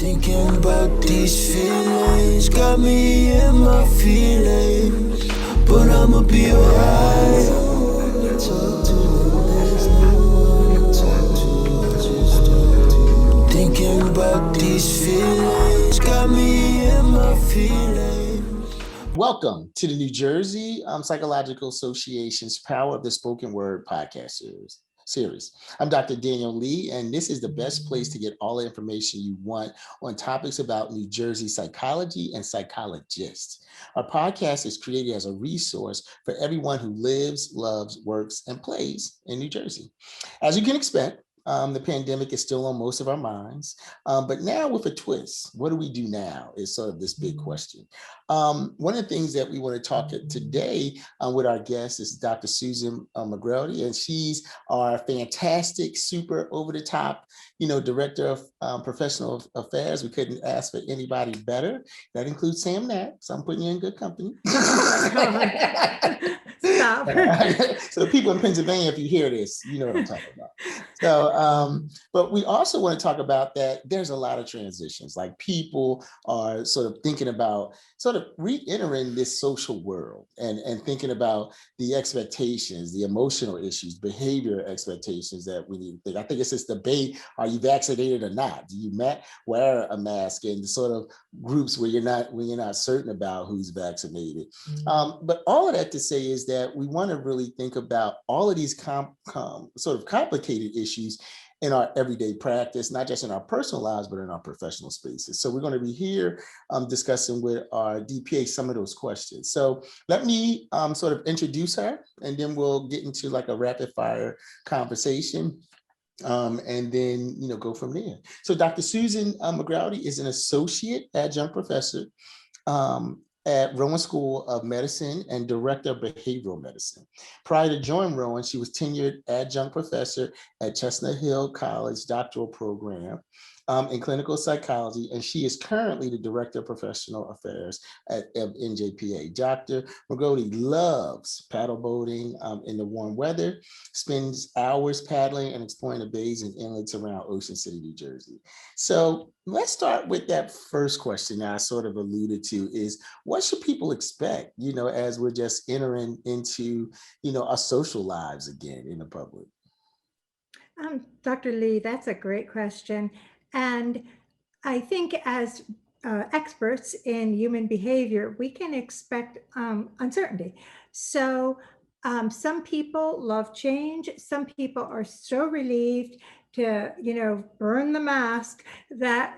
Thinking about these feelings got me in my feelings, but I'ma be alright. Talk to them, there's no one to talk to, I just talk to you. Thinking about these feelings got me in my feelings. Welcome to the New Jersey Psychological Association's Power of the Spoken Word podcast series. I'm Dr. Daniel Lee, and this is the best place to get all the information you want on topics about New Jersey psychology and psychologists. Our podcast is created as a resource for everyone who lives, loves, works, and plays in New Jersey. As you can expect, the pandemic is still on most of our minds, but now with a twist. What do we do now is sort of this big question. One of the things that we want to talk today with our guest is Dr. Susan McGrady, and she's our fantastic, super over-the-top, director of professional affairs. We couldn't ask for anybody better. That includes Sam Knapp, so I'm putting you in good company. Stop. So the people in Pennsylvania, if you hear this, you know what I'm talking about. So, but we also want to talk about that there's a lot of transitions, like people are sort of thinking about sort of re-entering this social world and thinking about the expectations, the emotional issues, behavior expectations that we need to think. I think it's this debate, are you vaccinated or not? Do you wear a mask in sort of groups where you're not certain about who's vaccinated? But all of that to say is that we want to really think about all of these sort of complicated issues in our everyday practice, not just in our personal lives, but in our professional spaces. So we're going to be here discussing with our DPA some of those questions. So let me sort of introduce her, and then we'll get into like a rapid fire conversation. And then, go from there. So Dr. Susan McGrady is an associate adjunct professor at Rowan School of Medicine and director of behavioral medicine. Prior to joining Rowan, she was tenured adjunct professor at Chestnut Hill College doctoral program in clinical psychology, and she is currently the director of professional affairs at NJPA. Dr. McGrady loves paddle boating in the warm weather, spends hours paddling and exploring the bays and inlets around Ocean City, New Jersey. So let's start with that first question that I sort of alluded to is, what should people expect, as we're just entering into, our social lives again in the public? Dr. Lee, that's a great question. And I think as experts in human behavior, we can expect uncertainty. So some people love change. Some people are so relieved to, burn the mask that,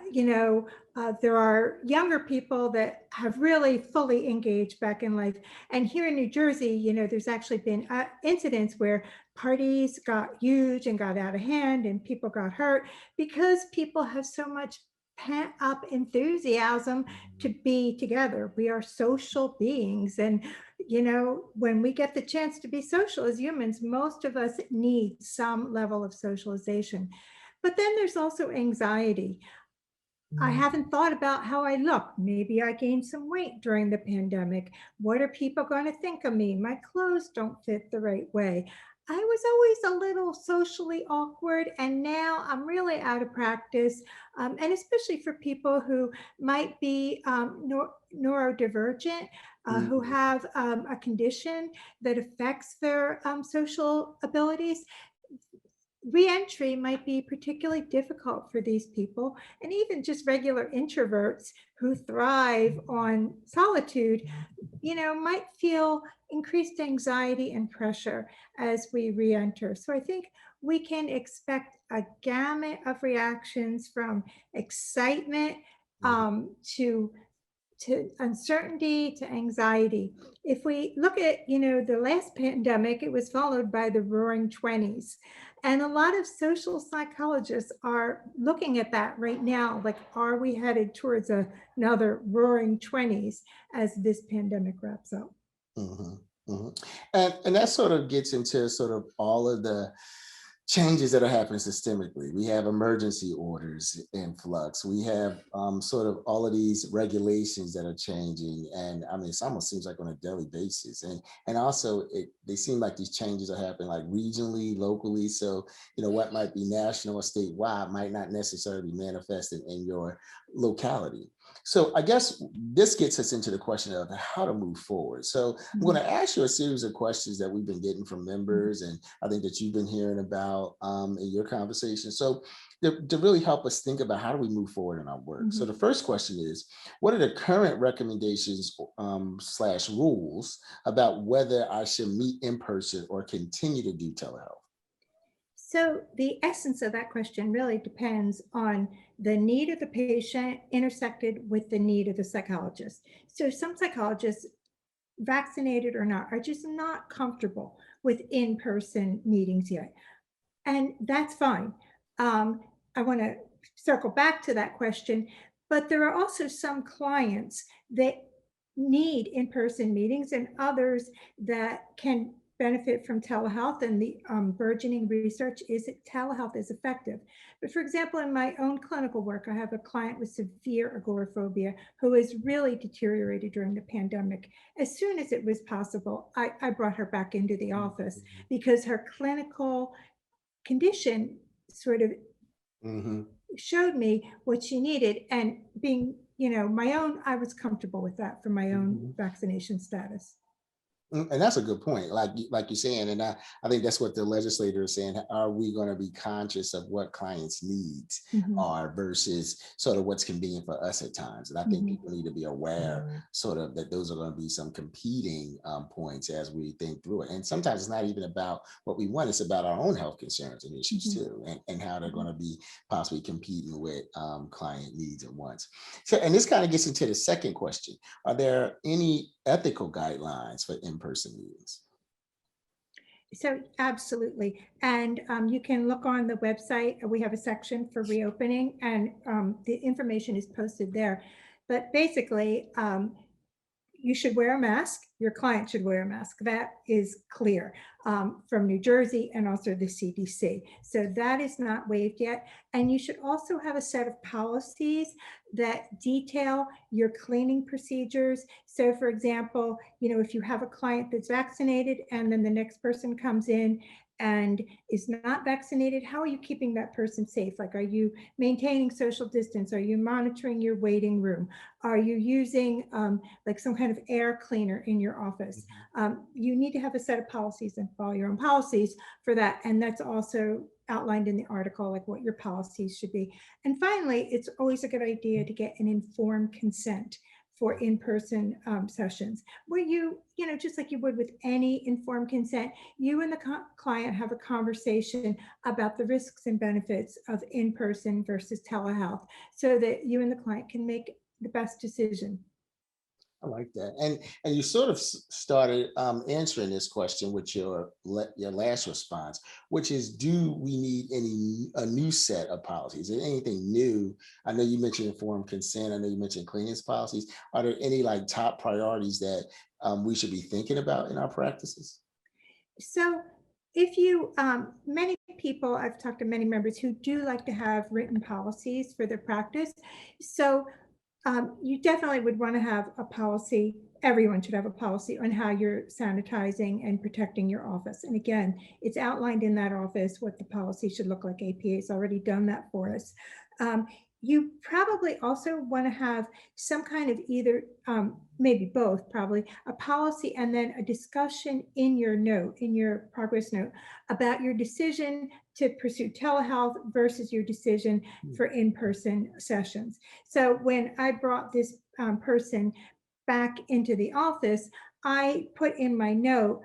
there are younger people that have really fully engaged back in life. And here in New Jersey, there's actually been incidents where parties got huge and got out of hand and people got hurt because people have so much pent up enthusiasm to be together. We are social beings. And, when we get the chance to be social as humans, most of us need some level of socialization. But then there's also anxiety. I haven't thought about how I look. Maybe I gained some weight during the pandemic. What are people going to think of me? My clothes don't fit the right way. I was always a little socially awkward, and now I'm really out of practice. And especially for people who might be neurodivergent, who have a condition that affects their social abilities. Re-entry might be particularly difficult for these people, and even just regular introverts who thrive on solitude, might feel increased anxiety and pressure as we re-enter. So I think we can expect a gamut of reactions from excitement to uncertainty, to anxiety. If we look at, the last pandemic, it was followed by the Roaring 20s. And a lot of social psychologists are looking at that right now. Like, are we headed towards another Roaring 20s as this pandemic wraps up? Mm-hmm, mm-hmm. And that sort of gets into sort of all of the changes that are happening systemically. We have emergency orders in flux. We have sort of all of these regulations that are changing. And I mean, it almost seems like on a daily basis. And also they seem like these changes are happening like regionally, locally. So, what might be national or statewide might not necessarily be manifested in your locality. So I guess this gets us into the question of how to move forward. So I'm going to ask you a series of questions that we've been getting from members, and I think that you've been hearing about in your conversation. So to really help us think about how do we move forward in our work. So the first question is, what are the current recommendations slash rules about whether I should meet in person or continue to do telehealth? So the essence of that question really depends on the need of the patient intersected with the need of the psychologist. So some psychologists, vaccinated or not, are just not comfortable with in-person meetings yet. And that's fine. I want to circle back to that question, but there are also some clients that need in-person meetings and others that can benefit from telehealth, and the burgeoning research is that telehealth is effective. But for example, in my own clinical work, I have a client with severe agoraphobia who has really deteriorated during the pandemic. As soon as it was possible, I brought her back into the office because her clinical condition sort of showed me what she needed, and being, my own, I was comfortable with that for my own vaccination status. And that's a good point, like you're saying, and I think that's what the legislator is saying. Are we going to be conscious of what clients' needs are versus sort of what's convenient for us at times? And I think people need to be aware, sort of, that those are going to be some competing points as we think through it. And sometimes it's not even about what we want; it's about our own health concerns and issues too, and how they're going to be possibly competing with client needs and wants. So, and this kind of gets into the second question: are there any ethical guidelines for in-person meetings? So absolutely. And you can look on the website. We have a section for reopening, and the information is posted there. But basically, you should wear a mask. Your client should wear a mask. That is clear from New Jersey and also the CDC. So that is not waived yet. And you should also have a set of policies that detail your cleaning procedures. So for example, if you have a client that's vaccinated and then the next person comes in and is not vaccinated, how are you keeping that person safe? Like, are you maintaining social distance? Are you monitoring your waiting room? Are you using like some kind of air cleaner in your office? You need to have a set of policies and follow your own policies for that. And that's also outlined in the article, like what your policies should be. And finally, it's always a good idea to get an informed consent for in-person sessions, where you just like you would with any informed consent, you and the client have a conversation about the risks and benefits of in-person versus telehealth, so that you and the client can make the best decision. I like that. And you sort of started answering this question with your last response, which is, do we need a new set of policies? Is there anything new? I know you mentioned informed consent. I know you mentioned cleanliness policies. Are there any like top priorities that we should be thinking about in our practices? So if you, many people, I've talked to many members who do like to have written policies for their practice. So you definitely would want to have a policy. Everyone should have a policy on how you're sanitizing and protecting your office. And again, it's outlined in that office what the policy should look like. APA has already done that for us. You probably also want to have some kind of either, maybe both, probably a policy and then a discussion in your note, in your progress note, about your decision to pursue telehealth versus your decision for in-person sessions. So when I brought this person back into the office, I put in my note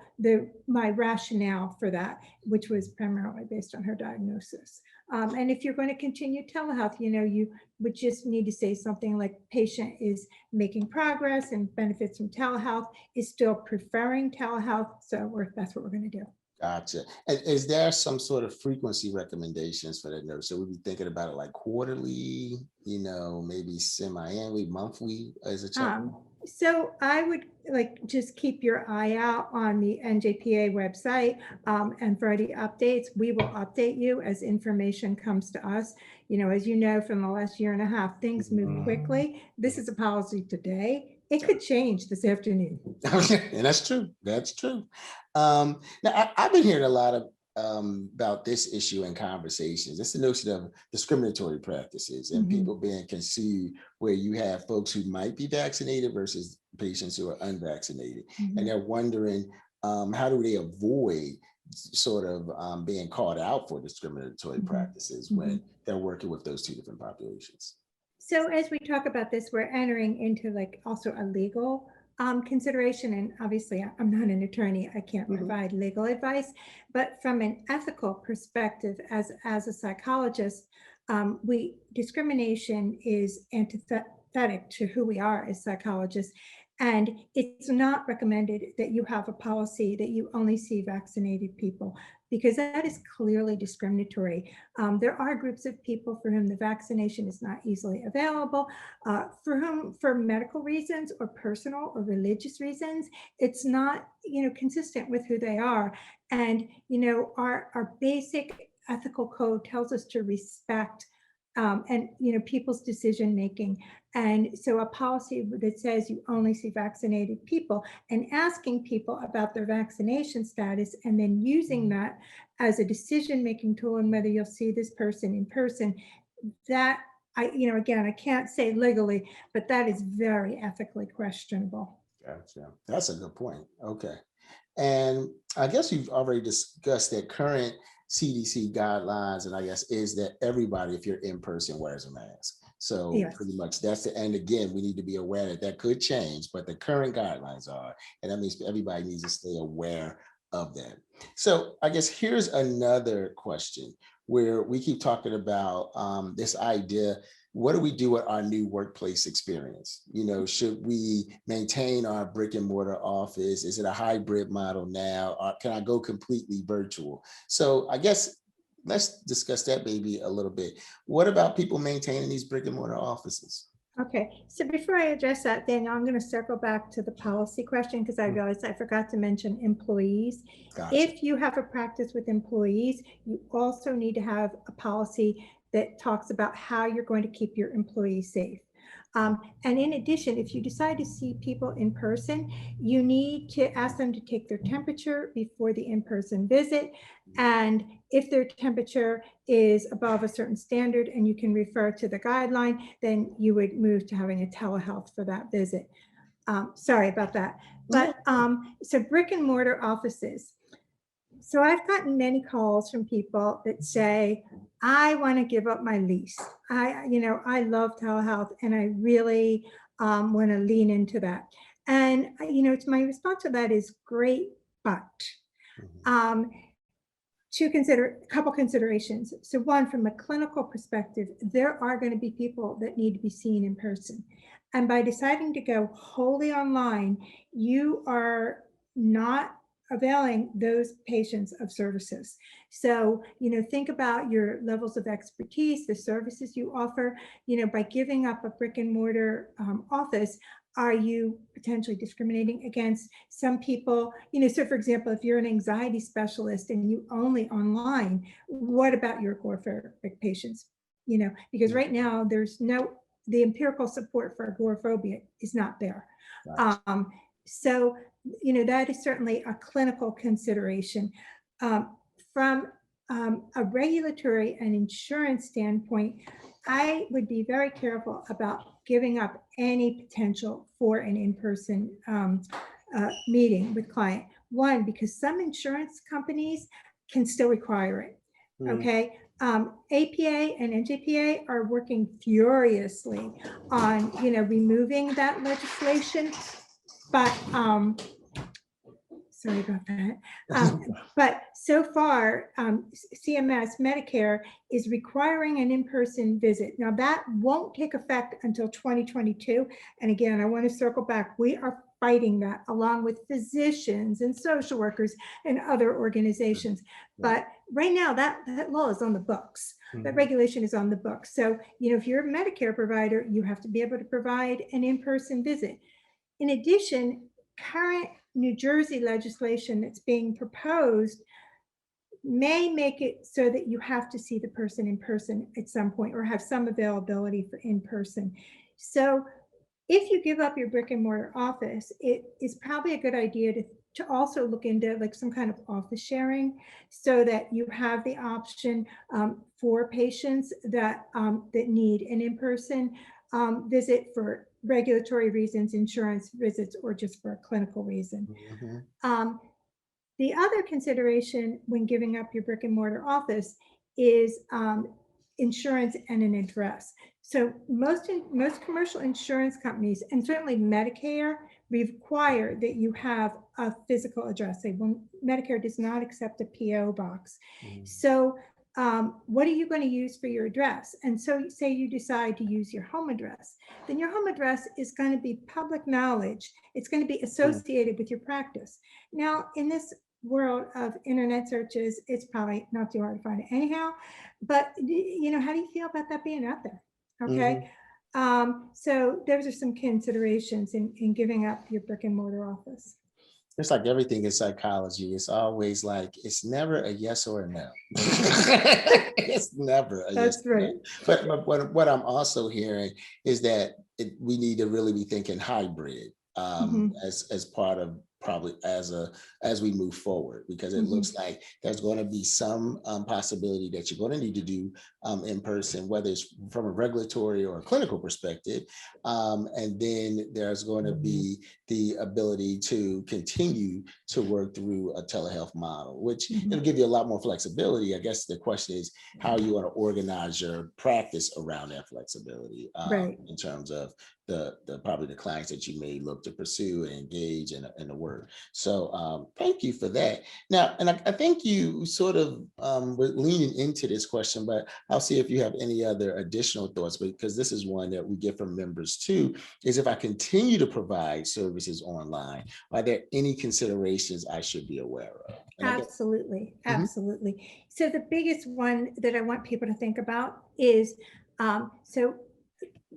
my rationale for that, which was primarily based on her diagnosis. And if you're going to continue telehealth, you would just need to say something like, patient is making progress and benefits from telehealth, is still preferring telehealth. So that's what we're going to do. Gotcha. And is there some sort of frequency recommendations for the nurse? So we'd be thinking about it like quarterly, maybe semi-annually, monthly as a check? So I would like just keep your eye out on the NJPA website, and for any updates. We will update you as information comes to us. As you know, from the last year and a half, things move quickly. This is a policy today. It could change this afternoon. And that's true. That's true. Now, I've been hearing a lot of about this issue in conversations. It's the notion of discriminatory practices and people being conceived where you have folks who might be vaccinated versus patients who are unvaccinated. And they're wondering, how do they avoid sort of being called out for discriminatory practices when they're working with those two different populations? So as we talk about this, we're entering into like also a legal consideration. And obviously I'm not an attorney, I can't provide legal advice, but from an ethical perspective, as a psychologist, discrimination is antithetic to who we are as psychologists. And it's not recommended that you have a policy that you only see vaccinated people, because that is clearly discriminatory. There are groups of people for whom the vaccination is not easily available, for medical reasons or personal or religious reasons, it's not, consistent with who they are. And, our basic ethical code tells us to respect and people's decision making. And so a policy that says you only see vaccinated people and asking people about their vaccination status and then using that as a decision making tool and whether you'll see this person in person, that again, I can't say legally, but that is very ethically questionable. Gotcha. That's a good point. Okay. And I guess you've already discussed that current CDC guidelines, and I guess is that everybody, if you're in person, wears a mask. So pretty much that's the end. Again, we need to be aware that could change, but the current guidelines are, and that means everybody needs to stay aware of that. So I guess here's another question where we keep talking about this idea. What do we do with our new workplace experience? Should we maintain our brick and mortar office? Is it a hybrid model now? Or can I go completely virtual? So I guess let's discuss that maybe a little bit. What about people maintaining these brick and mortar offices? Okay, so before I address that, Daniel, I'm going to circle back to the policy question because I realized I forgot to mention employees. Gotcha. If you have a practice with employees, you also need to have a policy that talks about how you're going to keep your employees safe. And in addition, if you decide to see people in person, you need to ask them to take their temperature before the in-person visit. And if their temperature is above a certain standard and you can refer to the guideline, then you would move to having a telehealth for that visit. Sorry about that. But so brick and mortar offices. So I've gotten many calls from people that say, I want to give up my lease. I love telehealth and I really want to lean into that. And, it's my response to that is great, but to consider a couple considerations. So one, from a clinical perspective, there are going to be people that need to be seen in person. And by deciding to go wholly online, you are not availing those patients of services. So, think about your levels of expertise, the services you offer, by giving up a brick and mortar office, are you potentially discriminating against some people? So for example, if you're an anxiety specialist and you only online, what about your agoraphobic patients? Because right now the empirical support for agoraphobia is not there. Right. So, that is certainly a clinical consideration. From a regulatory and insurance standpoint, I would be very careful about giving up any potential for an in-person meeting with client. One, because some insurance companies can still require it. Okay. APA and NJPA are working furiously on, removing that legislation. But sorry about that. But so far, CMS Medicare is requiring an in-person visit. Now that won't take effect until 2022. And again, I want to circle back. We are fighting that along with physicians and social workers and other organizations. But right now that law is on the books. That regulation is on the books. So, if you're a Medicare provider, you have to be able to provide an in-person visit. In addition, current New Jersey legislation that's being proposed may make it so that you have to see the person in person at some point or have some availability for in person. So if you give up your brick and mortar office, it is probably a good idea to also look into like some kind of office sharing so that you have the option for patients that need an in-person visit for regulatory reasons, insurance visits, or just for a clinical reason. The other consideration when giving up your brick and mortar office is insurance and an address. So most commercial insurance companies, and certainly Medicare, require that you have a physical address. Medicare does not accept a PO box. So what are you going to use for your address? And so say you decide to use your home address, then your home address is going to be public knowledge. It's going to be associated with your practice. Now, in this world of internet searches, it's probably not too hard to find it anyhow, but how do you feel about that being out there? Okay. So those are some considerations in giving up your brick and mortar office. It's like everything in psychology. It's always like, it's never a yes or a no. It's never a yes. That's right. But what I'm also hearing is that we need to really be thinking hybrid as part of probably as we move forward, because it looks like there's going to be some possibility that you're going to need to do in person, whether it's from a regulatory or a clinical perspective, and then there's going to be the ability to continue to work through a telehealth model, which it'll give you a lot more flexibility. I guess the question is how you want to organize your practice around that flexibility, in terms of probably the clients that you may look to pursue and engage in the work. So thank you for that. Now, and I think you sort of were leaning into this question, but I'll see if you have any other additional thoughts, because this is one that we get from members too, is if I continue to provide services online, are there any considerations I should be aware of? Absolutely. So the biggest one that I want people to think about is, so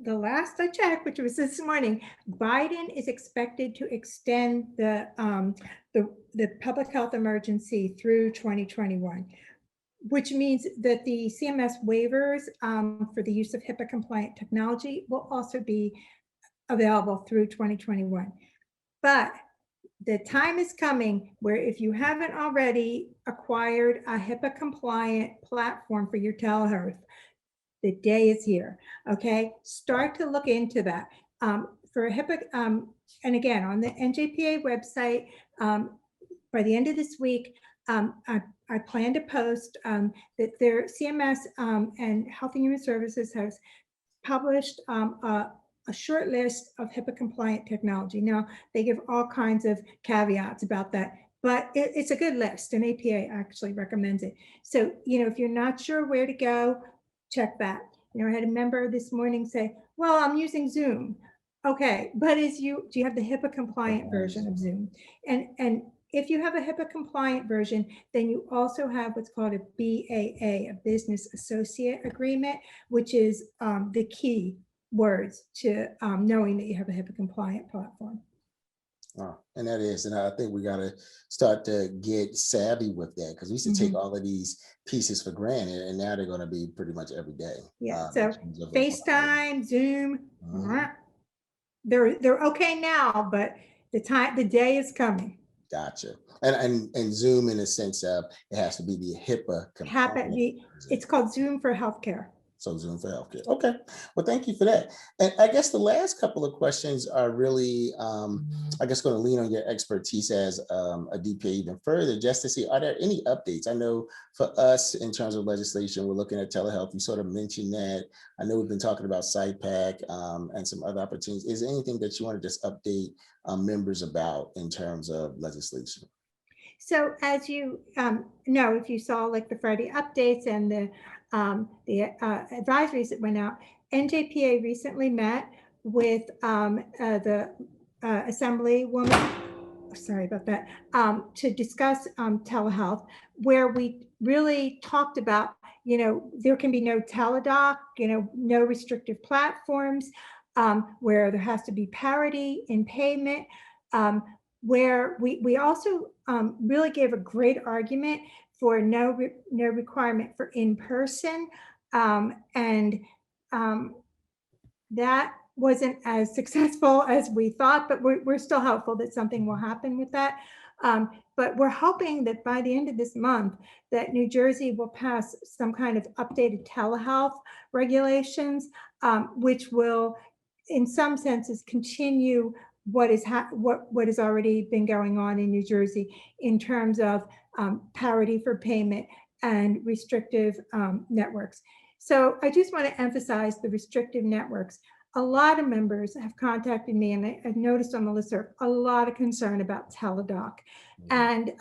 the last I checked, which was this morning, Biden is expected to extend the public health emergency through 2021, which means that the CMS waivers for the use of HIPAA compliant technology will also be available through 2021. But the time is coming where if you haven't already acquired a HIPAA compliant platform for your telehealth, the day is here. Okay, start to look into that for a HIPAA. And again, on the NJPA website, by the end of this week, I plan to post that their CMS and Health and Human Services has published a short list of HIPAA compliant technology. Now, they give all kinds of caveats about that, but it's a good list, and APA actually recommends it. So, if you're not sure where to go, check that. I had a member this morning say, well, I'm using Zoom. Okay, but do you have the HIPAA compliant version of Zoom? And if you have a HIPAA compliant version, then you also have what's called a BAA, a Business Associate Agreement, which is the key words to knowing that you have a HIPAA compliant platform. And that is, and I think we got to start to get savvy with that, because we used to take all of these pieces for granted, and now they're going to be pretty much every day. Yeah. So FaceTime, Zoom, they're okay now, but the day is coming. Gotcha. And Zoom, in a sense of it has to be the HIPAA compliant. It's called Zoom for Healthcare. So Zoom for Healthcare. Okay. Well, thank you for that. And I guess the last couple of questions are really, I guess, going to lean on your expertise as a DPA even further, just to see, are there any updates? I know for us, in terms of legislation, we're looking at telehealth. You sort of mentioned that. I know we've been talking about SIPAC and some other opportunities. Is there anything that you want to just update members about in terms of legislation? So as you know, if you saw like the Friday updates and the advisories that went out, NJPA recently met with the Assemblywoman, sorry about that, to discuss telehealth, where we really talked about, there can be no teledoc, no restrictive platforms, where there has to be parity in payment. where we also really gave a great argument for no requirement for in-person, and that wasn't as successful as we thought, but we're still hopeful that something will happen with that. But we're hoping that by the end of this month, that New Jersey will pass some kind of updated telehealth regulations, which will, in some senses, continue what has already been going on in New Jersey in terms of parity for payment and restrictive networks. So I just want to emphasize the restrictive networks. A lot of members have contacted me, and I've noticed on the listserv a lot of concern about teledoc. And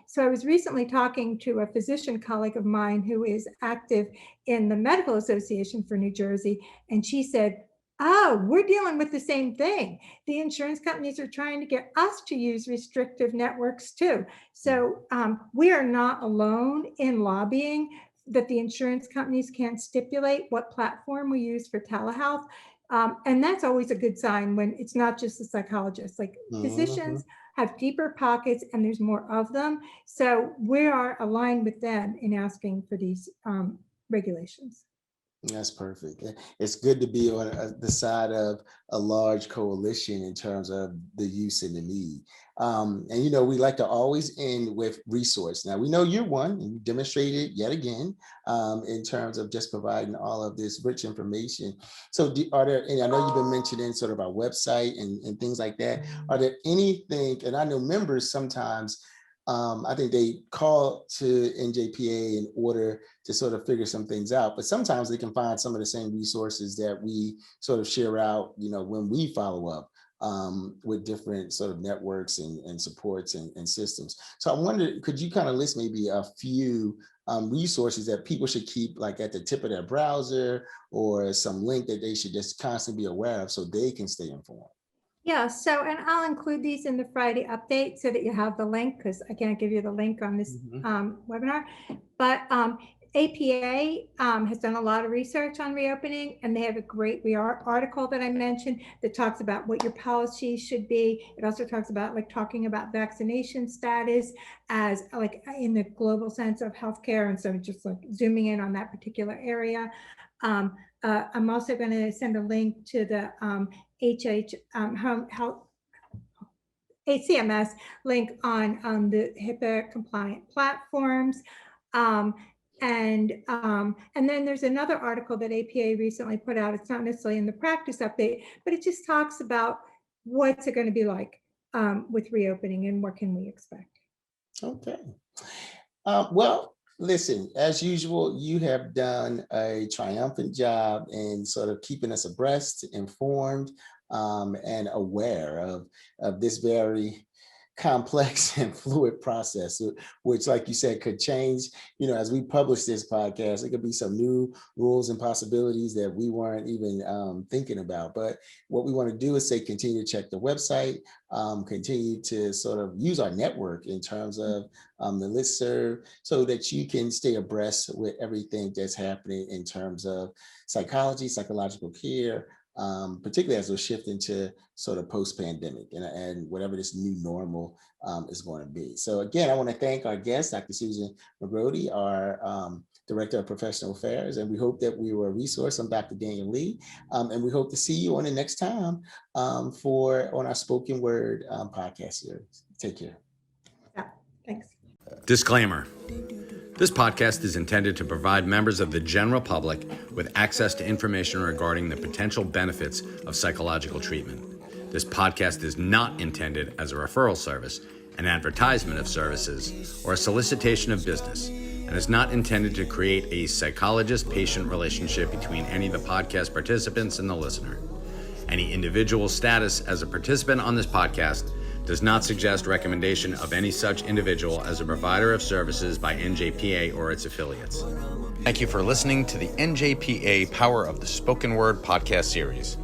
so I was recently talking to a physician colleague of mine who is active in the Medical Association for New Jersey, and she said, "Oh, we're dealing with the same thing. The insurance companies are trying to get us to use restrictive networks too." So we are not alone in lobbying that the insurance companies can't stipulate what platform we use for telehealth. And that's always a good sign when it's not just the psychologists. Like physicians have deeper pockets and there's more of them. So we are aligned with them in asking for these regulations. That's perfect. It's good to be on the side of a large coalition in terms of the use and the need. And, we like to always end with resource. Now, we know you're one, and you demonstrated yet again in terms of just providing all of this rich information. So are there, and I know you've been mentioning sort of our website and things like that. Are there anything, and I know members sometimes, I think they call to NJPA in order to sort of figure some things out, but sometimes they can find some of the same resources that we sort of share out, when we follow up with different sort of networks and supports and systems. So I wondered, could you kind of list maybe a few resources that people should keep like at the tip of their browser, or some link that they should just constantly be aware of so they can stay informed? Yeah, so, and I'll include these in the Friday update so that you have the link, because I can't give you the link on this webinar. But APA has done a lot of research on reopening, and they have a great article that I mentioned that talks about what your policies should be. It also talks about talking about vaccination status as in the global sense of healthcare, and so just zooming in on that particular area. I'm also going to send a link to the HCMS link on the HIPAA compliant platforms. And then there's another article that APA recently put out. It's not necessarily in the practice update, but it just talks about what's it going to be like with reopening and what can we expect. Okay. Well, listen, as usual, you have done a triumphant job in sort of keeping us abreast, informed, and aware of this very complex and fluid process, which, like you said, could change. As we publish this podcast, it could be some new rules and possibilities that we weren't even thinking about. But what we want to do is continue to check the website, continue to sort of use our network in terms of the listserv, so that you can stay abreast with everything that's happening in terms of psychology, psychological care, particularly as we're shifting to sort of post-pandemic and whatever this new normal is going to be. So again, I want to thank our guest, Dr. Susan McGrody, our Director of Professional Affairs, and we hope that we were a resource. I'm Dr. Daniel Lee, and we hope to see you on the next time on our Spoken Word podcast series. Take care. Yeah, thanks. Disclaimer. This podcast is intended to provide members of the general public with access to information regarding the potential benefits of psychological treatment. This podcast is not intended as a referral service, an advertisement of services, or a solicitation of business, and is not intended to create a psychologist-patient relationship between any of the podcast participants and the listener. Any individual status as a participant on this podcast does not suggest recommendation of any such individual as a provider of services by NJPA or its affiliates. Thank you for listening to the NJPA Power of the Spoken Word podcast series.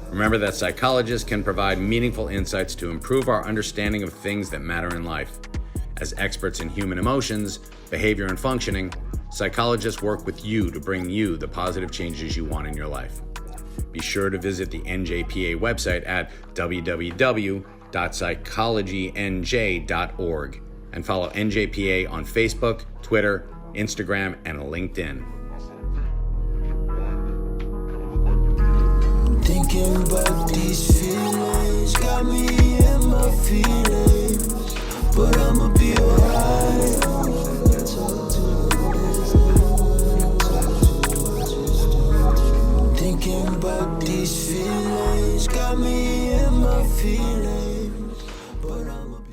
Remember that psychologists can provide meaningful insights to improve our understanding of things that matter in life. As experts in human emotions, behavior, and functioning, psychologists work with you to bring you the positive changes you want in your life. Be sure to visit the NJPA website at www.njpa.org www.psychologynj.org and follow NJPA on Facebook, Twitter, Instagram, and LinkedIn. Thinking about these feelings got me in my feelings, but I'ma be alright. Thinking about these feelings got me in my feelings.